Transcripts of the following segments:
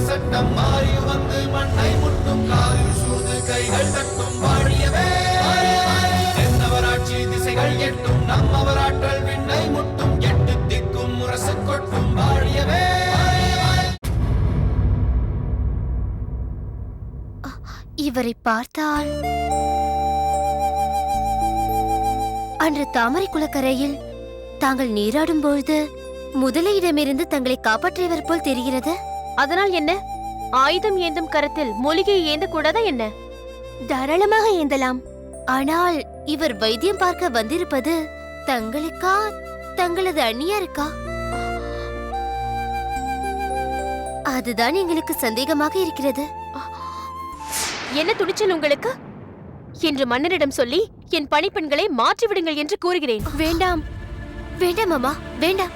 சட்டம் மாறி வந்து மண்ணை முட்டும் காலில் சூழ்ந்து கைகள் தட்டும் வாழியவே தென்னவராட்சி திசைகள் எட்டும் நம்மவராற்றல் விண்ணை முட்டும் எட்டு திக்கும் முரசு கொட்டும் வாழியவே. இவரை பார்த்தால் அன்று தாமரை குளக்கரையில் தாங்கள் நீராடும் பொழுது முதலையிடமிருந்து தங்களை காப்பாற்றியவர் போல் தெரிகிறது. அதனால் என்ன? ஆயுதம் ஏந்தும் கரத்தில் மூலிகையை ஏந்த கூடாதா என்ன? தாராளமாக ஏந்தலாம். ஆனால் இவர் வைத்தியம் பார்க்க வந்திருப்பது தங்களுக்கா தங்களது அந்நியருக்கா? அதுதான் எங்களுக்கு சந்தேகமாக இருக்கிறது. என்ன துணிச்சல் உங்களுக்கு? என்று மன்னரிடம் சொல்லி என் பணிப்பெண்களை மாற்றிவிடுங்கள் என்று கூறுகிறேன். வேண்டாம் வேண்டாம் அம்மா, வேண்டாம்.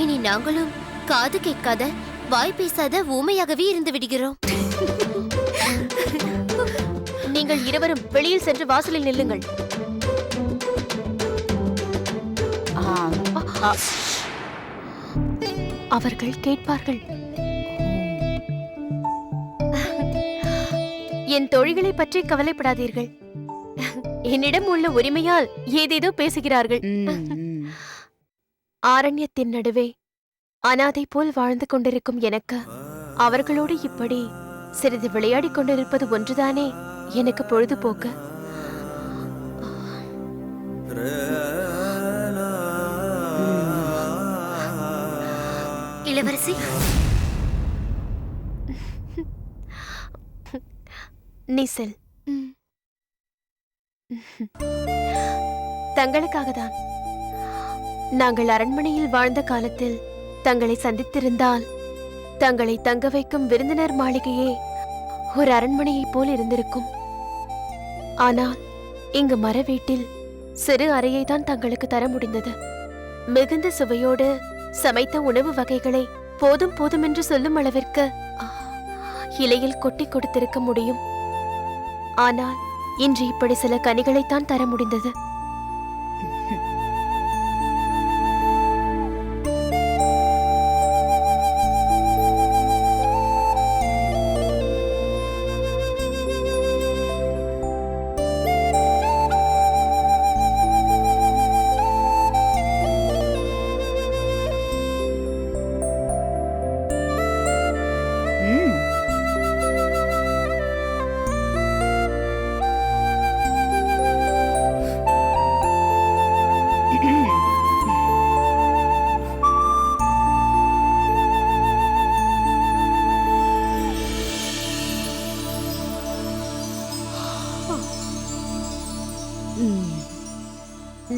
இனி நாங்களும் காது கேட்காத வாய் பேசாத ஊமையாகவே இருந்து விடுகிறோம். நீங்கள் இருவரும் வெளியில் சென்று வாசலில் நில்லுங்கள். அவர்கள் கேட்பார்கள். என் தொழில்களை பற்றி கவலைப்படாதீர்கள். என்னிடம் உள்ள உரிமையால் ஏதேதோ பேசுகிறார்கள். ஆரண்யத்தின் நடுவே அனாதை போல் வாழ்ந்து கொண்டிருக்கும் எனக்கு அவர்களோடு இப்படி சிறிது விளையாடிக் கொண்டிருப்பது ஒன்றுதானே எனக்கு பொழுதுபோக்கு. இளவரசி, நீ செல். தங்களுக்காகத்தான். நாங்கள் அரண்மனையில் வாழ்ந்த காலத்தில் தங்களை சந்தித்திருந்தால் தங்களை தங்க வைக்கும் விருந்தினர் மாளிகையே ஒரு அரண்மனையைப் போல் இருந்திருக்கும். ஆனால் இங்கு மர வீட்டில் சிறு அறையை தான் தங்களுக்கு தர முடிந்தது. மிகுந்த சுவையோடு சமைத்த உணவு வகைகளை போதும் போதும் என்று சொல்லும் அளவிற்கு இலையில் கொட்டி கொடுத்திருக்க முடியும். ஆனால் இன்று இப்படி சில கனிகளைத்தான் தர முடிந்தது.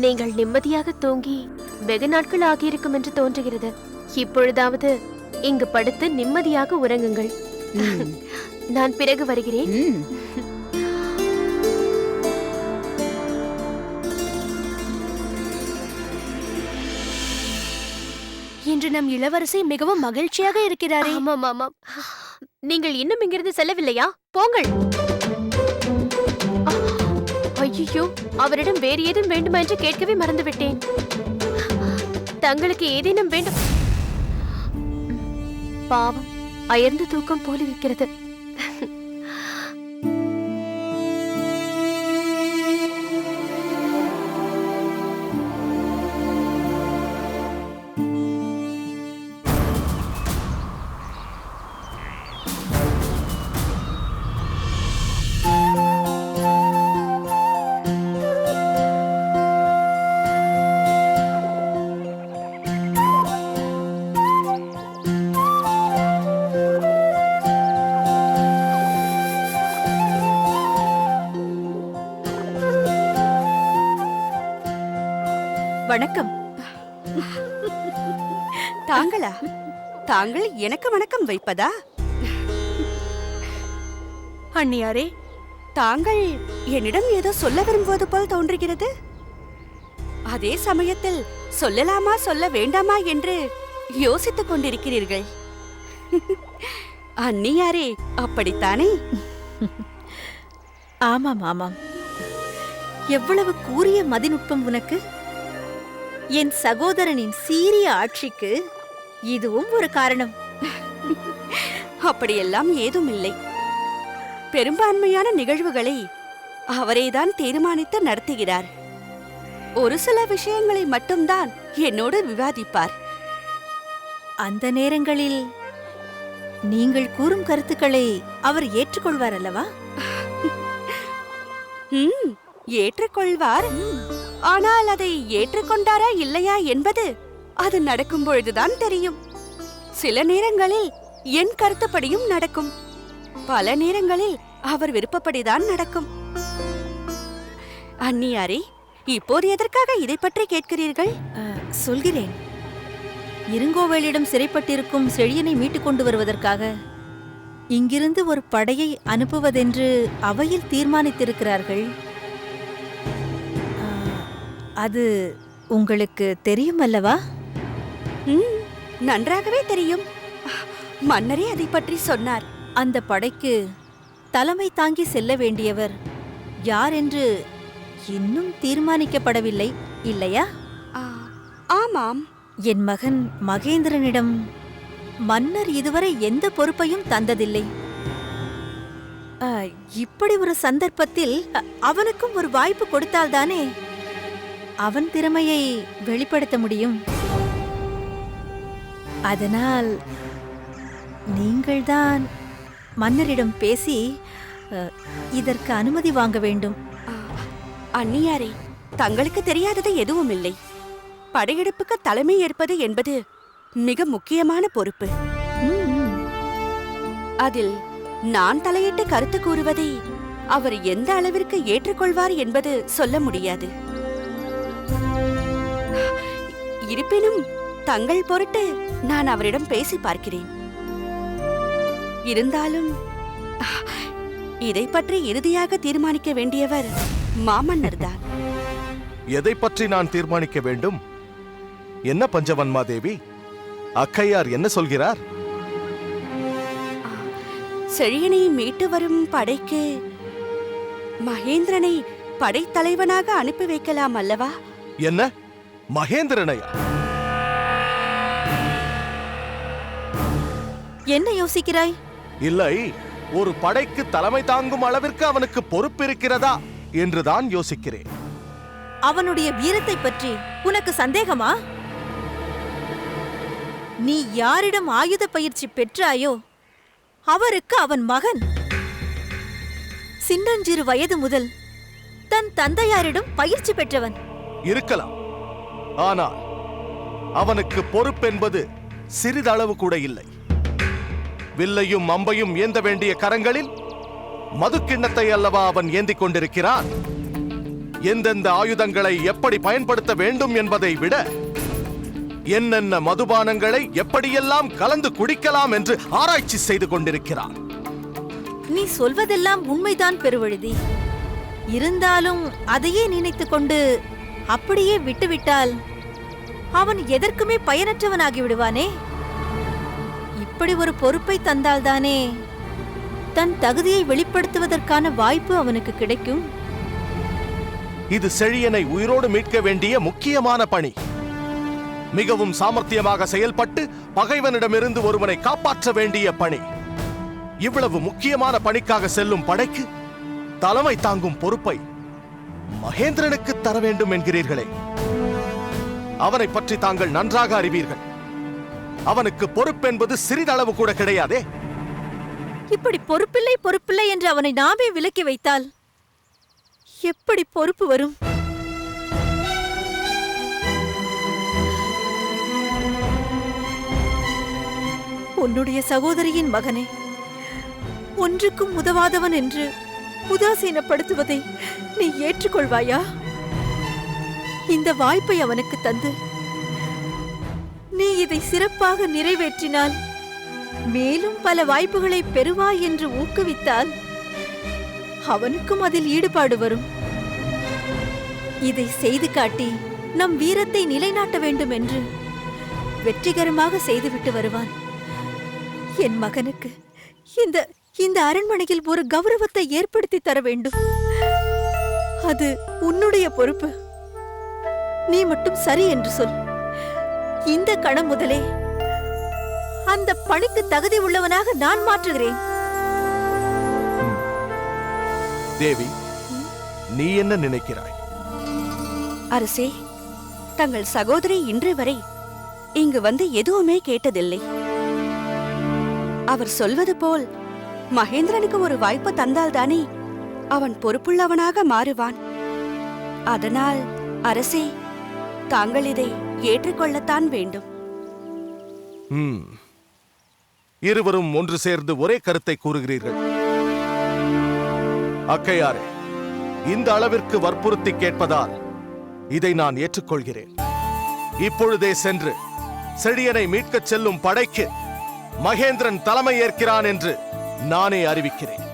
நீங்கள் நிம்மதியாக தூங்கி வெகு நாட்கள் ஆகியிருக்கும் என்று தோன்றுகிறது. இப்பொழுதாவது இங்கு படுத்து நிம்மதியாக உறங்குங்கள். நான் பிறகு வருகிறேன். இன்று நம் இளவரசி மிகவும் மகிழ்ச்சியாக இருக்கிறாரே. ஆமாம் ஆமாம். நீங்கள் இன்னும் இங்கிருந்து செல்லவில்லையா? போங்கள். ஐயோ, அவரிடம் வேறு ஏதும் வேண்டுமா என்று கேட்கவே மறந்துவிட்டேன். தங்களுக்கு ஏதேனும் வேண்டும்? பாவம், அயர்ந்து தூக்கம் போல் இருக்கிறது. வணக்கம். தாங்களா? தாங்கள் எனக்கு வணக்கம் வைப்பதா? அண்ணியாரே, தாங்கள் என்னிடம் ஏதோ சொல்ல விரும்புவது போல் தோன்றுகிறது. அதே சமயத்தில் சொல்லலாமா சொல்ல வேண்டாமா என்று யோசித்துக் கொண்டிருக்கிறீர்கள். அண்ணியாரே, அப்படித்தானே? ஆமாம் ஆமாம். எவ்வளவு கூரிய மதிநுட்பம் உனக்கு! என் சகோதரனின் சீரிய ஆட்சிக்கு இதுவும் ஒரு காரணம். அப்படியெல்லாம் ஏதும் இல்லை. பெரும்பான்மையான நிகழ்வுகளை அவரேதான் தீர்மானித்து நடத்துகிறார். ஒரு சில விஷயங்களை மட்டும்தான் என்னோடு விவாதிப்பார். அந்த நேரங்களில் நீங்கள் கூறும் கருத்துக்களை அவர் ஏற்றுக்கொள்வார் அல்லவா? ஏற்றுக்கொள்வார். ஆனால் அதை ஏற்றுக்கொண்டாரா இல்லையா என்பது அது நடக்கும் பொழுதுதான் தெரியும். சில நேரங்களில் என் கருத்துப்படியும் நடக்கும், பல நேரங்களில் அவர் விருப்பப்படிதான் நடக்கும். அண்ணியாரே, இப்போது எதற்காக இதை பற்றி கேட்கிறீர்கள்? சொல்கிறேன். இருங்கோவேலிடம் சிறைப்பட்டிருக்கும் செழியனை மீட்டுக் கொண்டு வருவதற்காக இங்கிருந்து ஒரு படையை அனுப்புவதென்று அவையில் தீர்மானித்திருக்கிறார்கள். அது உங்களுக்கு தெரியும் அல்லவா? நன்றாகவே தெரியும். மன்னரே அதை பற்றி சொன்னார். அந்த படைக்கு தலைமை தாங்கி செல்ல வேண்டியவர் யார் என்று இன்னும் தீர்மானிக்கப்படவில்லை, இல்லையா? ஆமாம். என் மகன் மகேந்திரனிடம் மன்னர் இதுவரை எந்த பொறுப்பையும் தந்ததில்லை. இப்படி ஒரு சந்தர்ப்பத்தில் அவனுக்கும் ஒரு வாய்ப்பு கொடுத்தால்தானே அவன் திறமையை வெளிப்படுத்த முடியும். அதனால் நீங்கள்தான் மன்னரிடம் பேசி இதற்கு அனுமதி வாங்க வேண்டும். அண்ணியாரே, தங்களுக்கு தெரியாதது எதுவும் இல்லை. படையெடுப்புக்கு தலைமை ஏற்பது என்பது மிக முக்கியமான பொறுப்பு. அதில் நான் தலையிட்டு கருத்து கூறுவதை அவர் எந்த அளவிற்கு ஏற்றுக்கொள்வார் என்பது சொல்ல முடியாது. இருப்பினும் தங்கள் பொருட்டு நான் அவரிடம் பேசி பார்க்கிறேன். இருந்தாலும் இதை பற்றி இறுதியாக தீர்மானிக்க வேண்டியவர் மாமன்னர் தான். எதை பற்றி நான் தீர்மானிக்க வேண்டும்? என்ன பஞ்சவன்மா தேவி, அக்கையார் என்ன சொல்கிறார்? செழியனை மீட்டு வரும் படைக்கு மகேந்திரனை படைத்தலைவனாக அனுப்பி வைக்கலாம் அல்லவா? என்ன, மகேந்திரனையா? என்ன யோசிக்கிறாய்? இல்லை, ஒரு படைக்கு தலைமை தாங்கும் அளவிற்கு அவனுக்கு பொறுப்பு இருக்கிறதா என்றுதான் யோசிக்கிறேன். அவனுடைய வீரத்தை பற்றி உனக்கு சந்தேகமா? நீ யாரிடம் ஆயுத பயிற்சி பெற்றாயோ அவருக்கு அவன் மகன். சின்னஞ்சிறு வயது முதல் தன் தந்தையாரிடம் பயிற்சி பெற்றவன். இருக்கலாம், ஆனால் அவனுக்கு பொறுப்பென்பது சிறிதளவு கூட இல்லை. வில்லையும் அம்பையும் ஏந்த வேண்டிய கரங்களில் மதுக்கிண்ணத்தை அல்லவா அவன் ஏந்திக் கொண்டிருக்கிறான். எந்தெந்த ஆயுதங்களை எப்படி பயன்படுத்த வேண்டும் என்பதை விட என்னென்ன மதுபானங்களை எப்படியெல்லாம் கலந்து குடிக்கலாம் என்று ஆராய்ச்சி செய்து கொண்டிருக்கிறான். நீ சொல்வதெல்லாம் உண்மைதான் பெருவழுதி. இருந்தாலும் அதையே நினைத்துக் கொண்டு அப்படியே விட்டுவிட்டால் அவன் எதற்குமே பயனற்றவனாகி விடுவானே. இப்படி ஒரு பொறுப்பை தந்தால்தானே தன் தகுதியை வெளிப்படுத்துவதற்கான வாய்ப்பு அவனுக்கு கிடைக்கும். இது செழியனை உயிரோடு மீட்க வேண்டிய முக்கியமான பணி. மிகவும் சாமர்த்தியமாக செயல்பட்டு பகைவனிடமிருந்து ஒருவனை காப்பாற்ற வேண்டிய பணி. இவ்வளவு முக்கியமான பணிக்காக செல்லும் படைக்கு தலைமை தாங்கும் பொறுப்பை மகேந்திரனுக்கு தர வேண்டும் என்கிறீர்களே. அவனை பற்றி தாங்கள் நன்றாக அறிவீர்கள். அவனுக்கு பொறுப்பென்பது சிறிதளவு கூட கிடையாதே. இப்படி பொறுப்பில்லை பொறுப்பில்லை என்று அவனை நாமே விலக்கி வைத்தால் எப்படி பொறுப்பு வரும்? உன்னுடைய சகோதரியின் மகனே, ஒன்றுக்கும் உதவாதவன் என்று உதாசீனப்படுத்துவதை நீ ஏற்றுக்கொள்வாயா? இந்த வாய்ப்பை அவனுக்கு தந்து நீ இதை சிறப்பாக நிறைவேற்றினால், மேலும் பல வாய்ப்புகளை பெறுவாய் என்று ஊக்குவித்தால் அவனுக்கும் அதில் ஈடுபாடு வரும். இதை செய்து காட்டி நம் வீரத்தை நிலைநாட்ட வேண்டும் என்று வெற்றிகரமாக செய்துவிட்டு வருவான். என் மகனுக்கு இந்த அரண்மனையில் ஒரு கௌரவத்தை ஏற்படுத்தி தர வேண்டும். அது உன்னுடைய பொறுப்பு. நீ மட்டும் சரி என்று சொல். இந்த கணம் முதலே அந்த பணிக்கு தகுதி உள்ளவனாக நான் மாற்றுகிறேன். தேவி, நீ என்ன நினைக்கிறாய்? அரசே, தங்கள் சகோதரி இன்று வரை இங்கு வந்து எதுவுமே கேட்டதில்லை. அவர் சொல்வது போல் மகேந்திரனுக்கு ஒரு வாய்ப்பு தந்தால்தானே அவன் பொறுப்புள்ளவனாக மாறுவான். அதனால் அரசே, தாங்கள் இதை ஏற்றுக்கொள்ளத்தான் வேண்டும். இருவரும் ஒன்று சேர்ந்து ஒரே கருத்தை கூறுகிறீர்கள். அக்கையாரே, இந்த அளவிற்கு வற்புறுத்தி கேட்பதால் இதை நான் ஏற்றுக்கொள்கிறேன். இப்பொழுதே சென்று செழியனை மீட்கச் செல்லும் படைக்கு மகேந்திரன் தலைமை ஏற்கிறான் என்று நானே அறிவிக்கிறேன்.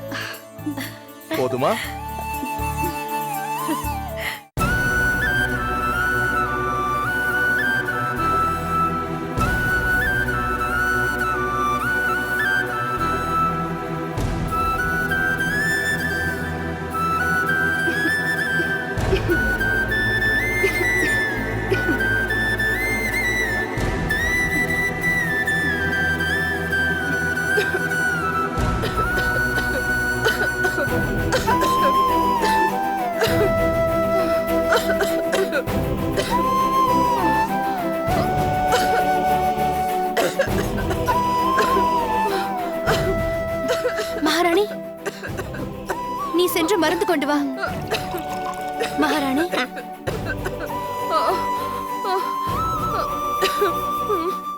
போதுமா? மகாராணி, நீ சென்று மருந்து கொண்டு வா. மகாராணி,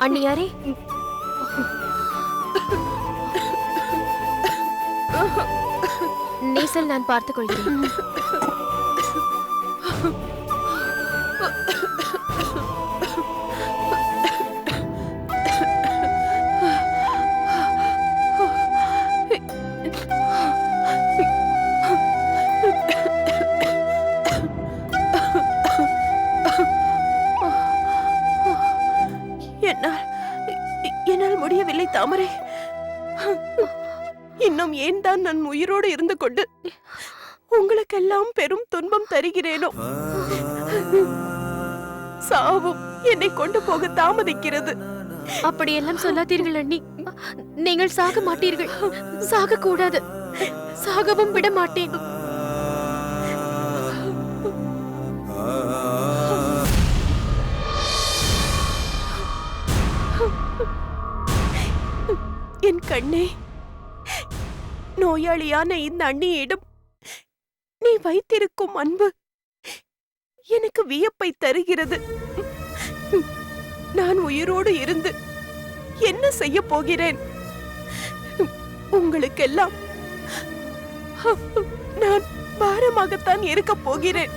அண்ணியாரே, நேசல் நான் பார்த்துக் கொள்கிறேன். என்னால் முடியவில்லை தாமரை. இன்னும் ஏன் தான் நான் உயிரோடு இருந்து கொண்டு உங்களுக்கெல்லாம் பெரும் துன்பம் தருகிறேனோ? சாவும் என்னை கொண்டு போக தாமதிக்கிறது. அப்படியெல்லாம் சொல்லாதீர்கள் அண்ணி. நீங்கள் சாக மாட்டீர்கள். சாக கூடாது. சாகவும் விட மாட்டேன். என் கண்ணே, நோயாளியான இந்த அண்ணியிடம் நீ வைத்திருக்கும் அன்பு எனக்கு வியப்பை தருகிறது. நான் உயிரோடு இருந்து என்ன செய்ய போகிறேன்? உங்களுக்கெல்லாம் நான் பாரமாகத்தான் இருக்க போகிறேன்.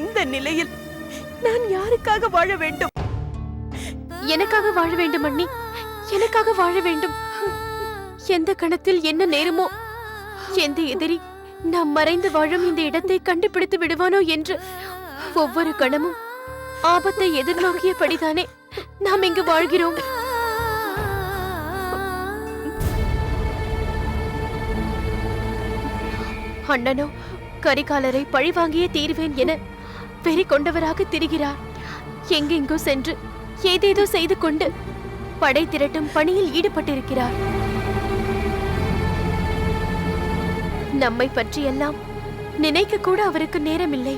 இந்த நிலையில் நான் யாருக்காக வாழ வேண்டும்? எனக்காக வாழ வேண்டும் அண்ணி. எனக்காக வாழ வேண்டும். எந்த கணத்தில் என்ன நேருமோ, எந்த எதிரி நாம் மறைந்து வாழும் இந்த இடத்தை கண்டுபிடித்து விடுவானோ என்று ஒவ்வொரு கணமும் ஆபத்தை எதிர்நோக்கியபடிதானே நாம் இங்கு வாழ்கிறோம். அண்ணனோ கரிகாலரை பழிவாங்கியே தீர்வேன் என வெறி கொண்டவராக திரிகிறார். எங்கெங்கோ சென்று ஏதேதோ செய்து கொண்டு படை திரட்டும் பணியில் ஈடுபட்டிருக்கிறார். நம்மை பற்றியெல்லாம் நினைக்க கூட அவருக்கு நேரமில்லை.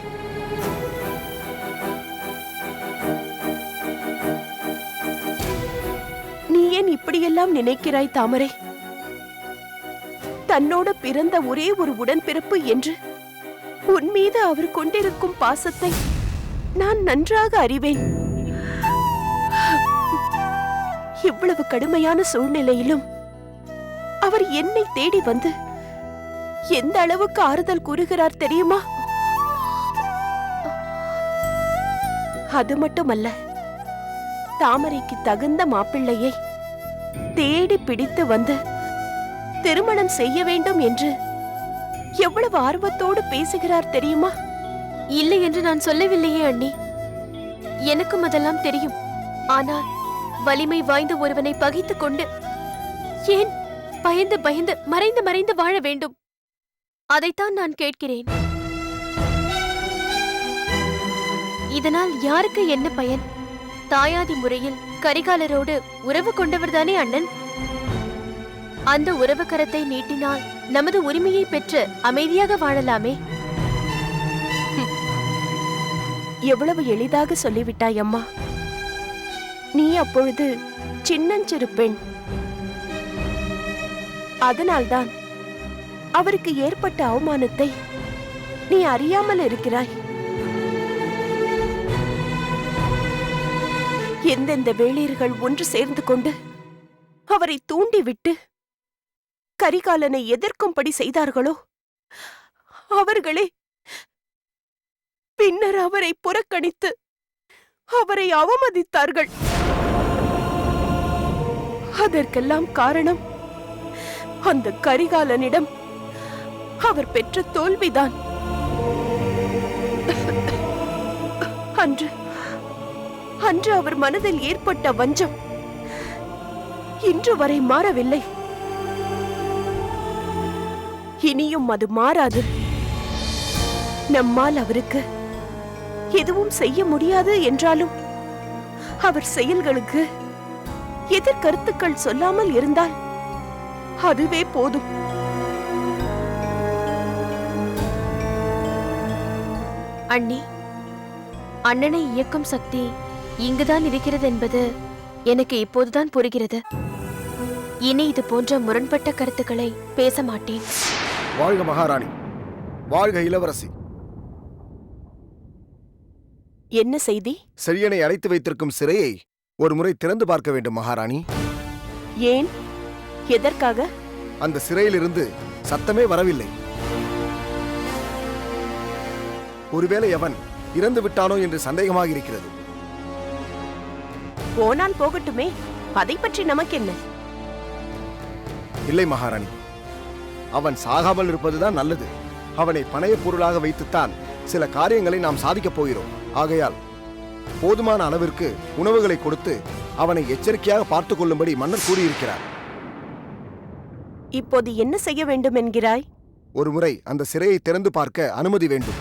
நீ ஏன் இப்படியெல்லாம் நினைக்கிறாய் தாமரை? தன்னோட பிறந்த ஒரே ஒரு உடன்பிறப்பு என்று உன் மீது அவர் கொண்டிருக்கும் பாசத்தை நான் நன்றாக அறிவேன். இவ்வளவு கடுமையான சூழ்நிலையிலும் அவர் என்னை தேடி வந்து எந்த அளவுக்கு ஆறுதல் கூறுகிறார் தெரியுமா? அது மட்டுமல்ல, தாமரைக்கு தகுந்த மாப்பிள்ளையை தேடி பிடித்து வந்து திருமணம் செய்ய வேண்டும் என்று எவ்வளவு ஆர்வத்தோடு பேசுகிறார் தெரியுமா? இல்லை என்று நான் சொல்லவில்லையே அண்ணி. எனக்கும் அதெல்லாம் தெரியும். ஆனால் வலிமை வாய்ந்த ஒருவனை பகைத்துக் கொண்டு ஏன் பயந்து பயந்து மறைந்து மறைந்து வாழ வேண்டும்? அதைத்தான் நான் கேட்கிறேன். இதனால் யாருக்கு என்ன பயன்? தாயாதி முறையில் கரிகாலரோடு உறவு கொண்டவர்தானே அண்ணன். அந்த உறவு கரத்தை நீட்டினால் நமது உரிமையை பெற்று அமைதியாக வாழலாமே. எவ்வளவு எளிதாக சொல்லிவிட்டாய் அம்மா. நீ அப்பொழுது சின்னஞ்சிறு பெண். அதனால்தான் அவருக்கு ஏற்பட்ட அவமானத்தை நீ அறியாமல் இருக்கிறாய். எந்தெந்த வேளிர்கள் ஒன்று சேர்ந்து கொண்டு அவரை தூண்டிவிட்டு கரிகாலனை எதிர்க்கும்படி செய்தார்களோ அவர்களே பின்னர் அவரை புறக்கணித்து அவரை அவமதித்தார்கள். அதற்கெல்லாம் காரணம் அந்த கரிகாலனிடம் அவர் பெற்ற தோல்விதான். அன்று அவர் மனதில் ஏற்பட்ட வஞ்சம் இன்று வரை மாறவில்லை. இனியும் அது மாறாது. நம்மால் அவருக்கு எதுவும் செய்ய முடியாது என்றாலும் அவர் செயல்களுக்கு எதிர்கருத்துக்கள் சொல்லாமல் இருந்தால் அதுவே போதும். அண்ணி, அண்ணனை இயக்கும் சக்தி இங்குதான் இருக்கிறது என்பது எனக்கு இப்போதுதான் புரிகிறது. இனி இது போன்ற முரண்பட்ட கருத்துக்களை பேச மாட்டேன். வாழ்க மகாராணி, வாழ்க இளவரசி. என்ன செய்தி? செழியனை அடைத்து வைத்திருக்கும் சிறையை ஒரு முறை திறந்து பார்க்க வேண்டும் மகாராணி. ஏன்? எதற்காக? அந்த சிறையிலிருந்து சத்தமே வரவில்லை. ஒருவேளை அவன் இறந்து விட்டானோ என்று சந்தேகமாக இருக்கிறது. போனால் போகட்டுமே, அதை பற்றி நமக்கென்ன? இல்லை மகாராணி, அவன் சாகாமல் இருப்பதுதான் நல்லது. அவனை பணைய பொருளாக வைத்துத்தான் சில காரியங்களை நாம் சாதிக்கப் போகிறோம். ஆகையால் போதுமான அளவிற்கு உணவுகளை கொடுத்து அவனை எச்சரிக்கையாக பார்த்துக் கொள்ளும்படி மன்னர் கூறியிருக்கிறார். இப்போது என்ன செய்ய வேண்டும் என்கிறாய்? ஒருமுறை அந்த சிறையை திறந்து பார்க்க அனுமதி வேண்டும்.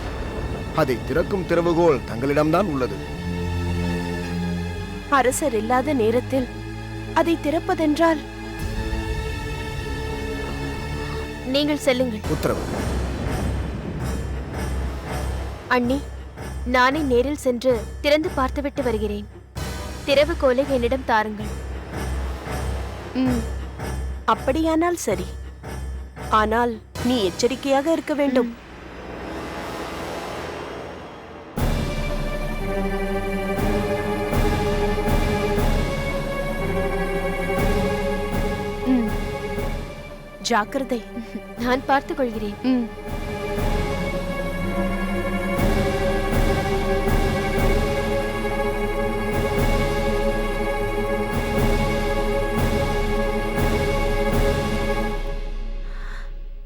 அதை திறக்கும் திறவுகோல் தங்களிடம்தான் உள்ளது. அரசர் இல்லாத நேரத்தில் அதை திறப்பதென்றால்? நீங்கள் செல்லுங்கள். உத்தரவு. அண்ணி, நானே நேரில் சென்று திறந்து பார்த்துவிட்டு வருகிறேன். திறவுகோலை என்னிடம் தாருங்கள். அப்படியானால் சரி. ஆனால் நீ எச்சரிக்கையாக இருக்க வேண்டும். ஜாக்கிரதை. நான் பார்த்துக் கொள்கிறேன்.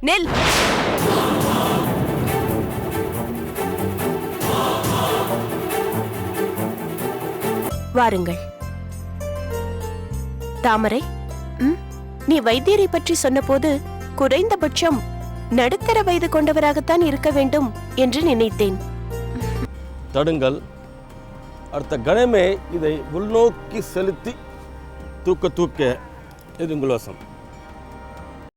நெல். வாருங்கள். தாமரை, நீ வைத்தியரை பற்றி சொன்னபோது குறைந்தபட்சம் நடுத்தர வயது கொண்டவராகத்தான் இருக்க வேண்டும் என்று நினைத்தேன். தடுங்கள். அடுத்த கணமே இதை உள்நோக்கி செலுத்தி தூக்க இது உங்கள் வசம்.